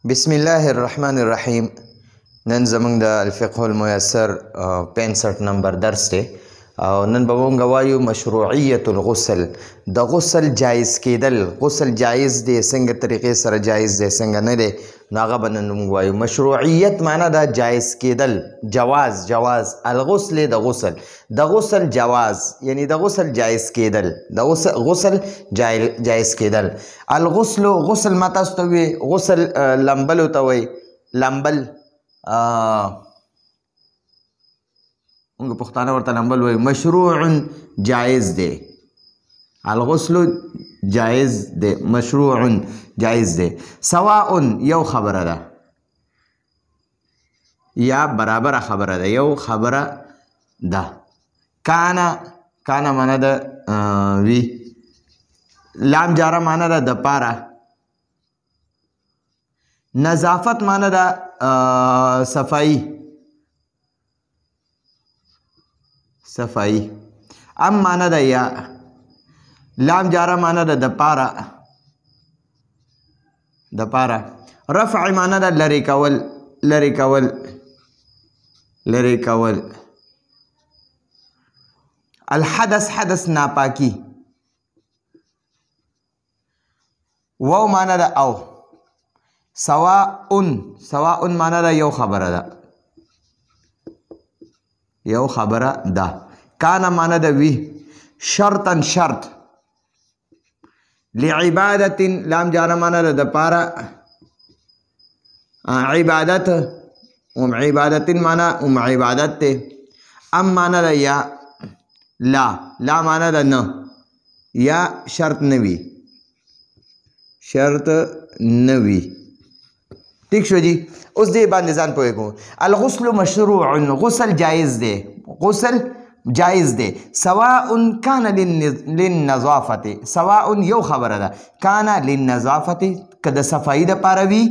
بسم الله الرحمن الرحیم. نن زمونږ د الفقه الميسر 65 نمبر درس دی او نن به مونږ وایو مشروعیت الغسل. د غسل جایز کېدل. غسل جایز دی، څنګه طریقې سره جایز دی څنګه نه دی، نو هغه به نن مونږ وایو. مشروعیت معنا دا جایز کېدل، جواز الغسل د غسل، د غسل جواز یعنی د غسل جایز کېدل، د غسل جایز کېدل. الغسل غسل ما تاسو ته وی، غسل لمبلو ته وی، لمبل مونږ پښتانه ورته لمبل وی. مشروع جایز دی، الغسل جایز دی، مشروع جایز دی. سواء یو خبره ده یا برابر خبره ده، یو خبره ده. کانا معنی ده وی، لام جاره معنی ده د پاره، نظافت معنی ده صفائی. ام معنی ده یا، لام جاره معنی ده د پاره. رفع معنی ده لری کول. الحدث حدث ناپاکی. واو معنی ده او. سواء معنی ده یو خبره ده. کانا معنی ده وی. شرطا شرط. لعبادت لام جاره معنی ده د پاره، عبادت عبادت معنی عبادت ته. ام معنی ده یا، لا معنی ده نه، یا شرط نوی، ٹھیک شو جی. اوس دې باندې ځان پوهې کوو. الغسل مشروع، غسل جایز دی. سواء کان للنظافة، سواء یو خبره ده، کان للنظافة که د صفایي دپاره وي،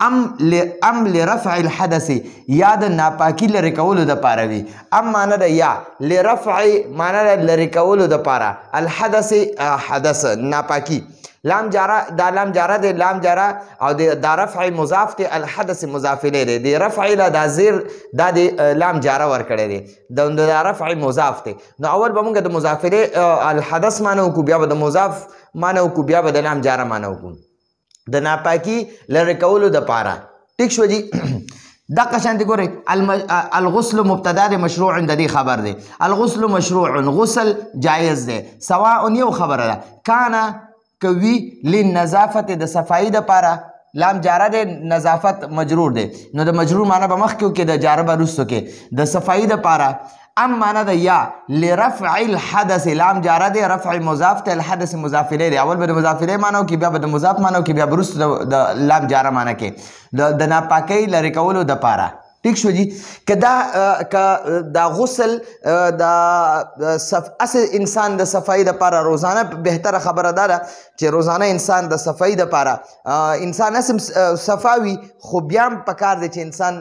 ام لرفع الحدث یا د ناپاکي لرې کولو دپاره وي. ام معنی ده یا، لرفع معنی ده لرې کولو دپاره، الحدث حدث ناپاکي. لام جاره، دا لام جاره دی، لام جاره او دا رفع مضاف دی، الحدث مضاف الیه دی. دی رفع له دا زیر دا دی لام جاره ورکړی دی، دا رفع مضاف دی. نو اول به مونږ د مضاف الیه الحدث معنی وکړو، بیا به د مضاف معنی وکړو، بیا به د لام جاره معنی وکړو، د ناپاکي لرې کولو دپاره. ټیک شو جی. دقه شانتې ګورئ، الغسل مبتدا دی، مشروع د دې خبر دی. الغسل مشروع، غسل جایز دی. سواء یو خبره ده، کانا کوي للنظافت د صفائی دپاره، لام جاره دی، نظافت مجرور دی، نو د مجرور معنی به مخکې وکړي، د جاره به وروسته کې، د صفائی دپاره. ام معنی ده یا، لرفع الحدث، لام جاره دی، رفع مضاف ته، الحدث مضاف الیه دی. اول به د مضاف الیه معنی وکړي، بیا به د مضاف معنی وکړي، بیا به وروسته د لام جاره معنی کې، د ناپاکۍ لرې کولو دپاره. ٹھیک شو جی. که دا غسل اصل انسان د صفائی دپاره روزانه بهتره خبره دا ده چې روزانه انسان د صفائی دپاره، انسان اسم صفاوي خو بیا هم پکار دی چې انسان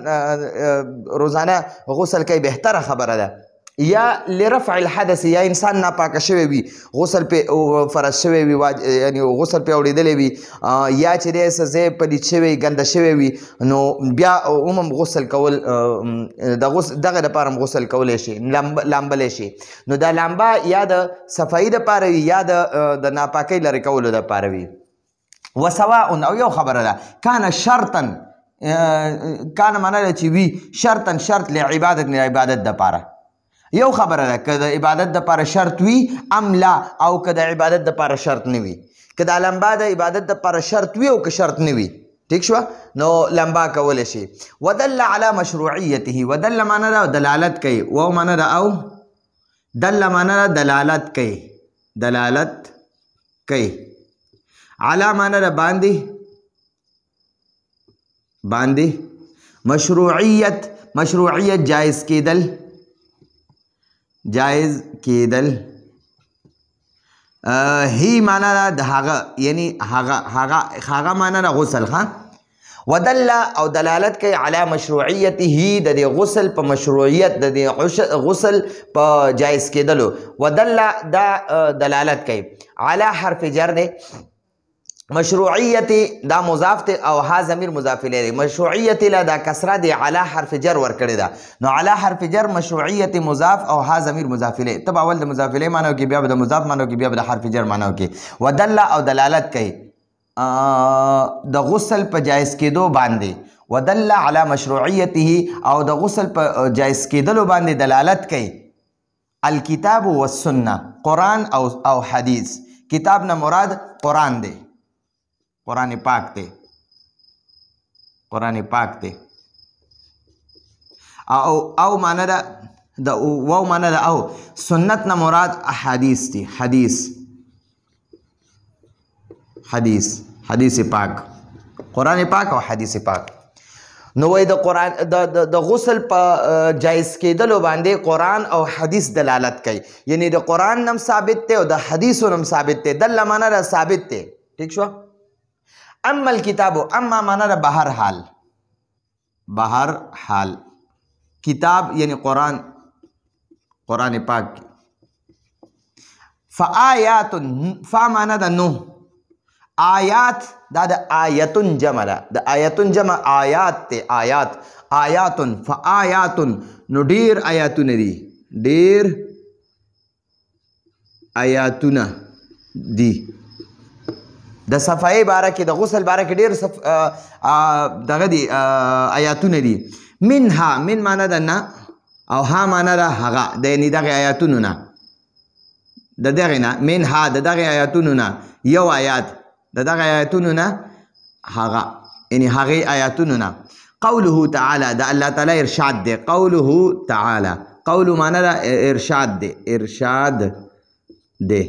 روزانه غسل کوي، بهتره خبره ده. یا لرفع الحدث، یا انسان ناپاکه شوی وي، غسل پې فرض شوی وي، یعنی غسل پې اورېدلی وي، یا چې دی څه ځای پلید شوی ګنده شوی وي، نو بیا هم غسل کول، دغه دپاره هم غسل کولی شي، لامبلی شي. نو دا لامبه یا د صفائی دپاره وي، یا د ناپاکۍ لرې کولو دپاره وي. وسواء او یو خبره ده، کان شرطا، کان معنی ده چې وي، شرطا شرط لعبادت دپاره. یو خبره ده که د عبادت دپاره شرط وي، ام لا، او که د عبادت دپاره شرط نه وي. که دا لمبا د عبادت دپاره شرط وي او که شرط نه وي، ٹھیک شوه، نو لمبا کولی شي. ودل علی مشروعیته، ودل معنی ده دلالت کوي، واو معنی ده او، دل معنی ده دلالت کوي. علی معنی ده باندې. مشروعیت جایز کېدل. هی معنی ده د هغه، یعنی هغه معنی ده غسل. ودل او دلالت کوي علی مشروعیته، د دې غسل په مشروعیت، د دې غسل په جایز کېدلو. ودل دا دلالت کوي. علی حرف جر دی، مشروعیت دا مضاف ته او ها ضمیر مضاف الیه. مشروعیت لا دا کسره دی علی حرف جر ور کړی دا، نو علی حرف جر مشروعیت مضاف او ها ضمیر مضاف الیه. تب اول د مضاف الیه معنی کې، بیا د مضاف معنی کې، بیا د حرف جر معنی کې. ودل او دلالت کوي د غسل په جایز کېدو باندې، ودل علی مشروعیته او د غسل په جایز کېدلو باندې دلالت کوي. الکتاب والسنه، قرآن او حدیث. کتاب نه مراد قرآن دی، قرآن پاک تے، قرآن پاک تے. او معنی دا واو معنی دا او. سنت نا مراد احادیث تی، حدیث، حدیث، حدیث پاک، قرآن پاک او حدیث پاک. نو وای د قرآن د غسل په جایز کېدلو باندې قرآن او حدیث دلالت کوي، یعنی د قرآن نم ثابت ته او د حدیثو نم ثابت ته. دل معنی دا ثابت ته. ٹھیک شو. اما الکتاب، اما مانا دا بہر حال، بہر حال. کتاب یعنی قرآن، قرآن پاک. فآیات، فا مانا دا نو، آیات دا دا آیتن جمع دا، دا آیتن جمع آیات تے، آیات. آیاتن، فآیاتن نو دیر آیاتن دی، دیر آیاتن دی. د صفای باره کې، د غسل باره کې ډېر دغه دي آیاتونه دي. منها، من معنی ده نه، او ها معنی ده هغه، د یعنې دغې آیاتونو نه، د دغې نه. منها د دغې آیاتونو نه یو آیات، د دغې آیاتونو نه هغه، یعنې هغې آیاتونو نه. قوله تعالی، د الله تعالی ارشاد دی. قوله تعالی، قول معنی ده ارشاد دی، ارشاد دی.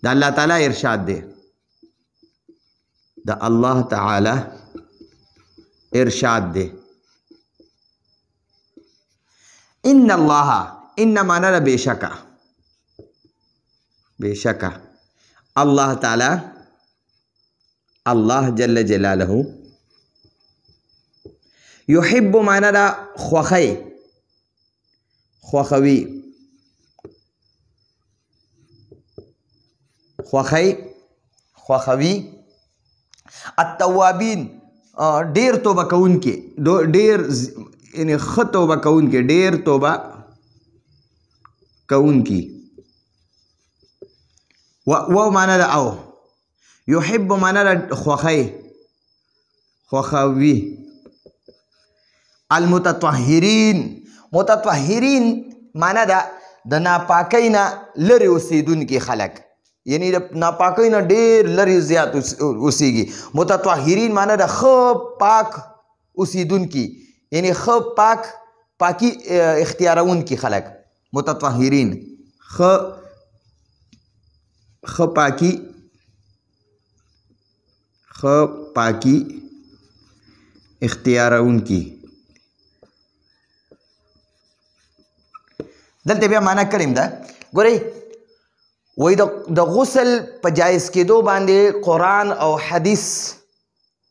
دا اللہ تعالی ارشاد دے، دا اللہ تعالی ارشاد دے. ان اللہ، ان مانا دا بے شکا، بے شکا. اللہ تعالی، اللہ جل جلالہ. یحب مانا دا خوخی، خوخوی، خوخی، خوخوی. التوابین، ډیر توبه کوونکي، ډیر یعنی ښه توبه کوونکي، ډیر توبه کوونکي. و معنی ده او. یحب معنی ده خوخی، خوخوی. المتطهرین، متطهرین معنی ده د ناپاکی نه لرې اوسېدونکي خلک، یعنی د ناپاکی نه ډېر لرې زیات اوسېږي. متطهرین معنی ده ښه پاک اوسېدونکي، یعنی ښه پاک پاکي اختیارونکي خلک. متطهرین ښه پاکي، ښه پاکي اختیارونکي. دلته بیا معنا کړیم ده. ګورئ وای د غسل په جایز کېدو باندې قرآن او حدیث،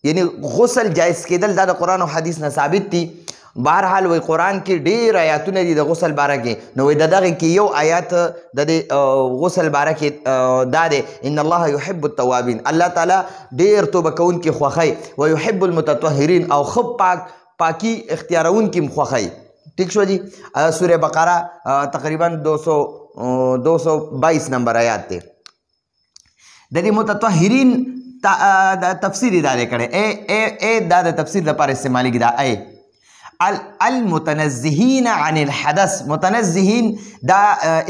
یعنی غسل جایز کېدل دا د قرآن او حدیث نه ثابت دي. بهرحال وای قرآن کې ډېر آیاتونه دي د غسل باره کې، نو وای د دغې کې یو آیات د دې غسل باره کې دا دی، ان الله یحب التوابین، الله تعالی ډېر توبه کوونکي خوښوي. ویحب المتطهرین، او ښه پاکي اختیارونکي هم خوښوي. ٹھیک شو جی. سورہ بقرہ تقریباً 222 نمبر آیات تے. د دې متطهرین تفسیر دا کړي، اے دا د تفسیر لپاره استعمالي کی دا اے المتنزهین عن الحدث. متنزهین دا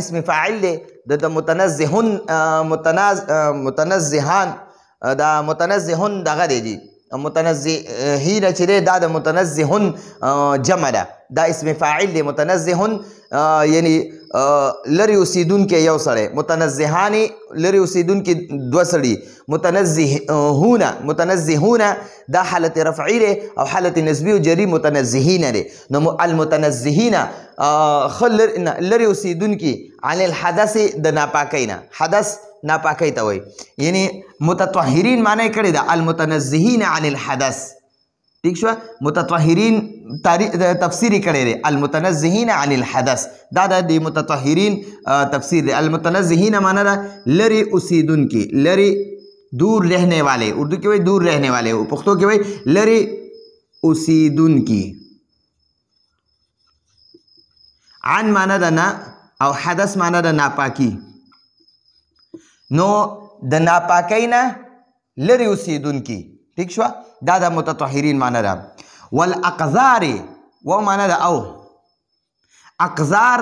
اسم فاعل دی د متنزهون، متنزهان دا متنزهون دغه دی جی. متنزهین چې دی دا د متنزهون جمع ده، دا اسم فاعل دی. متنزهون یعنی لری اوسیدونکي یو سړی، متنزهانی لری اوسیدونکي دوه سړي. متنزهون دا حالت رفعی دی او حالت نسبی او جری متنزهین دی. نو المتنزهین لری اوسیدونکي عن الحدث د ناپاکی نه، حدث ناپاکی ته وایي. یعنی متطهرین معنی کړی ده المتنزهین عن الحدث. ٹھیک شو. متطهرین تفسیری کړی دی المتنزهین عن الحدث، دا د متطهرین تفسیر دی. المتنزهین معنی ده لری اوسیدونکي، لری दूर रहने वाले, उर्दू के वही दूर रहने वाले, पुख्तो के वही लरे उसीदुन की। आन माना दा ना और हदस माना दा नापाकी। नो द नापाकी ना लरे उसीदुन की, ठीक शवा, दादा मुततहिरीन माना दा। वल अक़ज़ारी वो माना दा औ अक़ज़ार,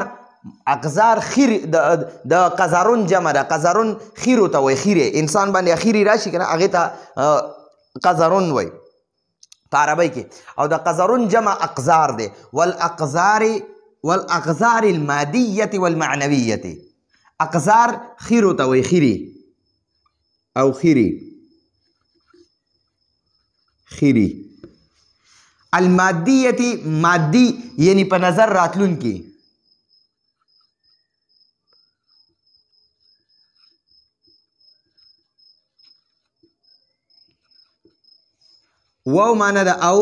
अक़ज़ार खीर द क़ज़ारुन जमा दा, क़ज़ारुन खीर होता वही, खीरे इंसान बांधे खीरी राशि के ना आगे था क़ज़ारुन वही तारबाई के, और द क़ज़ारुन जमा अक़ज़ार दे। वल अक़ज़ार मादियती वल मानवियती, अक़ज़ार खीर होता वही, खीरी और खीरी खीरी। अलमादियती मादी यानी पर नजर रातलुन की, वो माना दा औ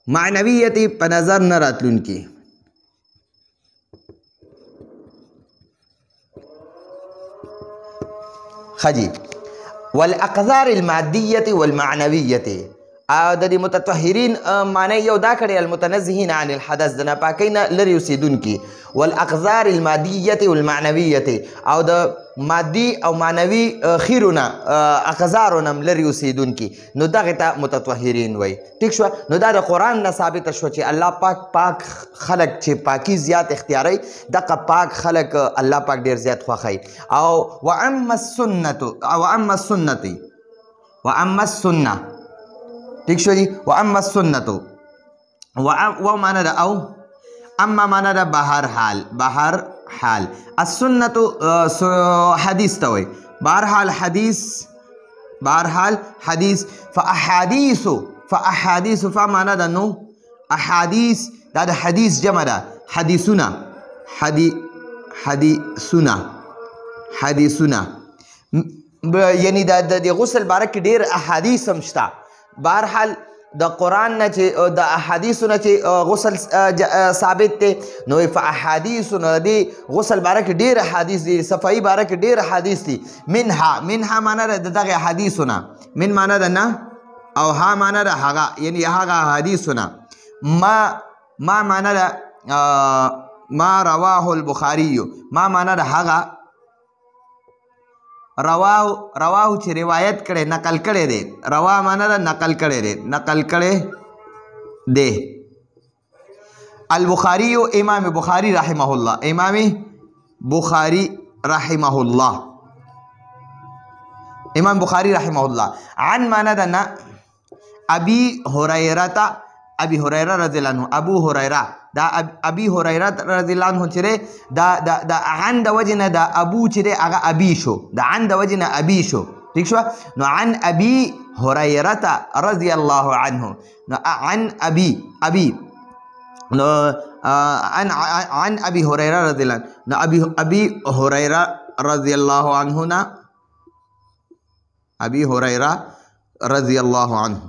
मानवियती पर नजर न रातलुन की। खजी वल अक़ज़ार अलमादियती वल मानवियती दी मुततहिरीन माने यौ दा करे अलमुतनज़्ज़िहीन अन अलहदस द नापाकी ना लरी उसीदुन की। वल अक़ज़ार अलमादियती वल मानवियती और द मादी और मानवी खीरुना अक़ज़ारुनम लरी उसीदुन की। नो दगता मुततहिरीन वही, ठीक शो। नो दा कुरान न साबित शो चे अल्लाह पाक पाक खलक चे पाकी ज़ियात इख्तियारी, दका पाक खलक अल्लाह पाक देर ज़ियात ख्वाखी। और व अम्मा सुन्नतु व अम्मा सुन्नती व अम्मा सुन्ना, ठीक शो जी। व अम्मा सुन्नतु व माना दा औ अम्मा माना दा बाहर हाल, बाहर हाल। अस्सुन्नतु हदीस तवे, बहरहाल हदीस, बहरहाल हदीस। फ़अहादीसु फ़अहादीसु फ़ा माना दा नो अहादीस, दा हदीस जमा दा हदीसुना, हदीसुना हदीसुना यानी दा गुस्ल बारक की ढेर अहादीस समझता। बहरहाल द कुरान न चे द अहादीसु न चे गुस्ल साबित थे। नो फ़अहादीसु न दे गुस्ल बारक की ढेर अहादीस दी, सफ़ाई बारक की ढेर अहादीस थी। मिनहा, मिनहा माना दा दगा हदीसुना, मिन माना दा ना और हा माना दा हागा, यानी हागा हदीसुना। मा माना दा मा रवाहुल बुखारी, मा माना दा हागा रवाहु चे रिवायत करे, नकल करे दे। रवा माना दा नकल करे दे, नकल करे दे। अल बुखारी इमाम बुखारी रहमहुल्लाह, इमाम बुखारी रहमहुल्लाह, इमाम बुखारी रहमहुल्लाह। अन माना दा ना अबी हुरैरा, अबी हुरैरा रज़ियल्लाहु अन्हु, अबू हुरैरा दा अबी हुरैरा रज़ियल्लाहु अन्हु चिरे दा दा दा अन दा वजना दा अबू चिरे आगा अबीशो, दा अन दा वजना अबीशो, ठीक शो। नो अन अबी हुरैरा रज़ियल्लाहु अन्हु, नो अन अबी अबी नो अन अबी हुरैरा रज़ियल्लाहु, नो अबी हुरैरा रज़ियल्लाहु अन्हु ना, अबी हुरैरा रज़ियल्लाहु अन्हु,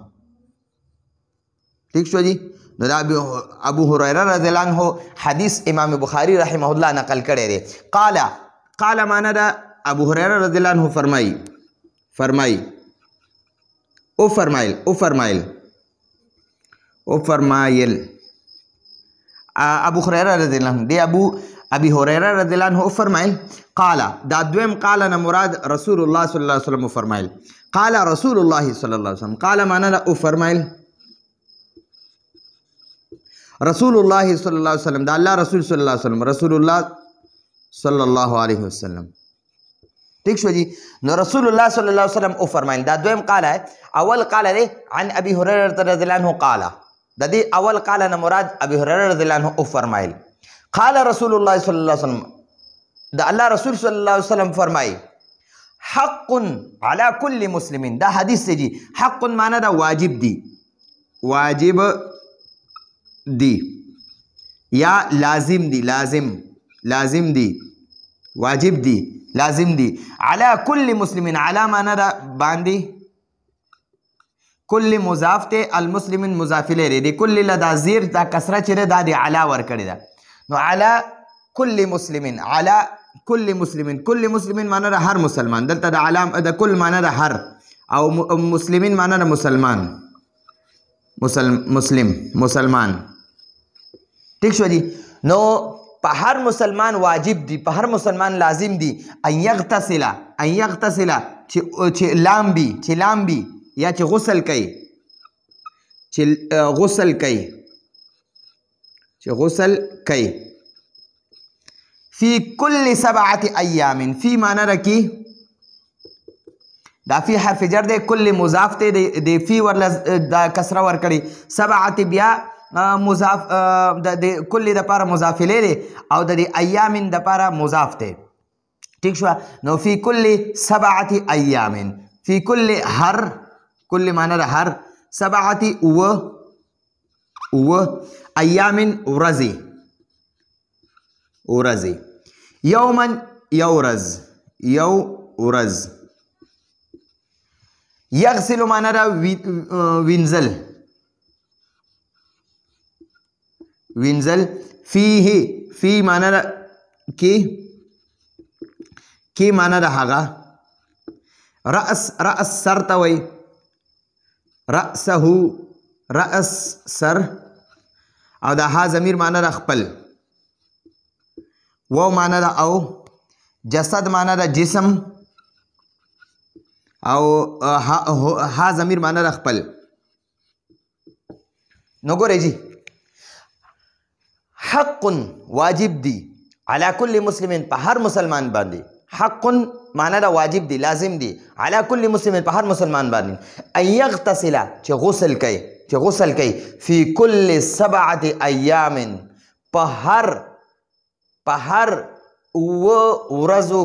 ठीक शो जी। अबू हुरैरा रज़ियल्लाहु अन्हु हदीस इमाम बुखारी रहमहुल्लाह नकल करे रे। काला, काला माना दा अबू हुरैरा रज़ियल्लाहु अन्हु फरमाई, फरमाई ओ फरमाइल, ओ फरमाइल, ओ फरमाइल अबू हुरैरा रज़ियल्लाहु अन्हु दे अबी हुरैरा रज़ियल्लाहु अन्हु फरमाइल। काला दा द्वेम काला न मुराद रसूलुल्लाह सल्लल्लाहु अलैहि वसल्लम फरमाइल। काला रसूलुल्लाह सल्लल्लाहु अलैहि वसल्लम, काला माना दा ओ फरमाइल रसूलुल्लाह सल्लल्लाहु अलैहि वसल्लम, दा अल्लाह रसूल सल्लल्लाहु अलैहि वसल्लम, रसूलुल्लाह सल्लल्लाहु अलैहि वसल्लम, ठीक शो जी। नो रसूलुल्लाह सल्लल्लाहु अलैहि वसल्लम ओ फरमाइल। दा द्वेम काला है, अवल काला दे अन अबी हुरैरा रज़ियल्लाहु अन्हु काला, दा दे अवल काला न मुराद अबी हुरैरा रज़ियल्लाहु अन्हु ओ फरमाइल। काला रसूलुल्लाह सल्लल्लाहु अलैहि वसल्लम, दा अल्लाह रसूल सल्लल्लाहु अलैहि वसल्लम फरमाई हक़्क़ुन अला कुल्ली मुस्लिमिन, दा हदीस से जी। हक़्क़ुन माना दा वाजिब दी, वाजिब दी या लाजिम दी, लाजिम, लाजिम दी, वाजिब दी, लाजिम दी। अला कुल्ली मुस्लिमिन, अला माना दा बांदी, कुल्ली मुजाफते अल मुस्लिमिन मुजाफिले रे दे, कुल्ली लदा ज़ीर दा कसरा चिरे दा दे अला वर करे दा। नो अला कुल्ली मुस्लिमिन, अला कुल्ली मुस्लिमिन, कुल्ली मुस्लिमिन माना दा हर मुसलमान, दलता दा अला दा कुल माना दा हर, او مسلمین معنا د مسلمان مسلمان ٹھیک شو جی. نو په هر مسلمان واجب دی، په هر مسلمان لازم دی ان یغتسل چې لامبي یا چې غسل کوي فی کل 7 ایام. فی معنی رکی دا فی حرف جر دی، کل مضاف ته دی فی ورله دا کسره ورکړي، 7 بیا مضاف د کل د پاره مضاف الیه دی او د ایام د پاره مضاف ته. ٹھیک شو. نو فی کل 7 ایام، فی کل هر، کل معنی د هر، 7 او ایام ورځې، یوما یو ورځ، یغسل معنی د وینځل، فی معنی د کی معنی د هغه، رأس سر ته وی، رأس سر، او د ها ضمیر معنی د خپل، و معنی د او، جسد معنی د جسم، او ها ضمیر معنی د خپل. نو ګورئ جی، حق واجب دی علی کل مسلمین په هر مسلمان باندې، حق معنی دا واجب دی، لازم دی، علی کل مسلمین په هر مسلمان باندې، ان یغتسل چې غسل کوي فی کل 7 ایام په هر ورځو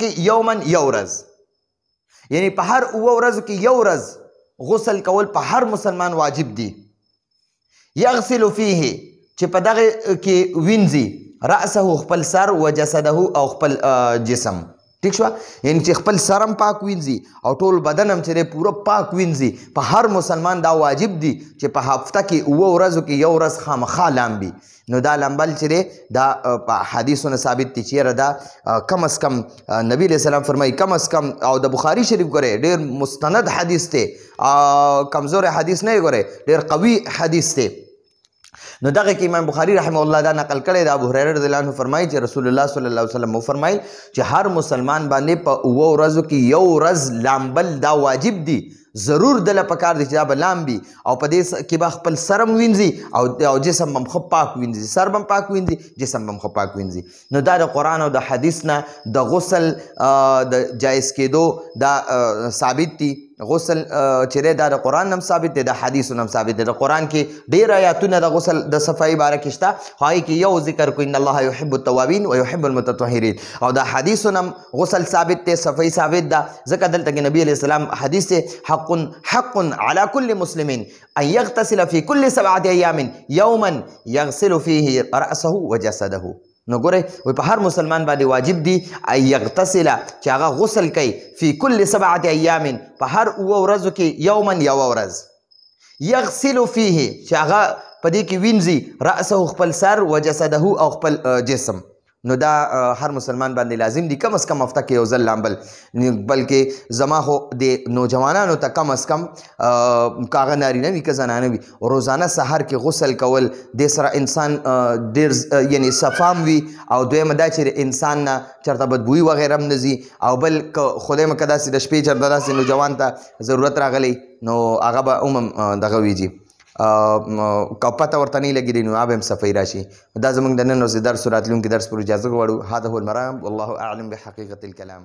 کې، یومن یو ورځ، یعنی په هر ورځو کې یو ورځ غسل کول په هر مسلمان واجب دی. یغسل فیه چې په دغه کې وینځي رأسه خپل سر و جسده او خپل جسم. ٹھیک شو. یعنی چې خپل سرم پاک وینځي او ټول بدنم چې پوره پاک وینځي. په هر مسلمان دا واجب دی چې په هفته کې 9 ورځو کې یو ورځ خامخا لامبي. نو دا لامبل چې دی دا په حدیثونه ثابت دي چې دا کم از کم نبی علیہ السلام فرمایي کم از کم، او د بخاری شریف ګورئ ډېر مستند حدیث دی، کمزور حدیث نه ګورئ، ډېر قوي حدیث دی. نو دغه کې امام بخاری رحمه الله دا نقل کړی د ابو هريره رضی الله عنه فرمایي چې رسول الله صلی الله علیه وسلم فرمایي چې هر مسلمان باندې په 9 ورځو کې یو ورځ لامبل دا واجب دی. ضرور دله پکار دی چې دا به لامبي او په دې کې به خپل سرم وینځي او جسم هم ښه پاک وینځي، سر به هم پاک وینځي، جسم به هم ښه پاک وینځي. نو دا د قرآن او د حدیث نه د غسل د جایز کېدو دا ثابت دي. غسل چې دی دا د قرآن هم ثابت دی، د حدیثو هم ثابت دی. د قرآن کې ډېر آیاتونه د غسل د صفایي باره کې شته، خو هغې کې یو ذکر کو ان الله یحب التوابین و یحب المتطهرین. او د حدیثو هم غسل ثابت دی، صفایي ثابت ده. ځکه دلته کې نبی علیه السلام حدیث دی حق على كل مسلم ان يغتسل في كل 7 ايام يوما يغسل فيه رأسه وجسده. نو ګورئ په هر مسلمان باندې واجب دی ان یغتسل چې هغه غسل کوي فی کل 7 ایام په هر 9 ورځو کې یوما یو ورځ، یغسل فیه چې هغه په دې کې وینځي رأسه خپل سر و جسده او خپل جسم. نو دا هر مسلمان باندې لازم دی کم از کم هفته کې یو ځل لامبل. بلکې زما خو د نوجوانانو ته کم از کم کاغه نارینه وي که زنانه وي روزانه سحر کې غسل کول دې سره انسان ډېر یعنی صفام وي، او دویمه دا چې انسان نه چېرته بدبویي وغیره هم نه ځي، او بل خدای مکه داسې د شپې چېرته داسې نوجوان ته ضرورت راغلی نو هغه به هم دغه ویجي که پته ورته نه لګېدي نو هغه به هم صفایي راشي. دا زموږ د نن ورځې درس راتلونکي درس پر اجازه غواړو. هذا هو المرام والله اعلم بحقیقة الكلام.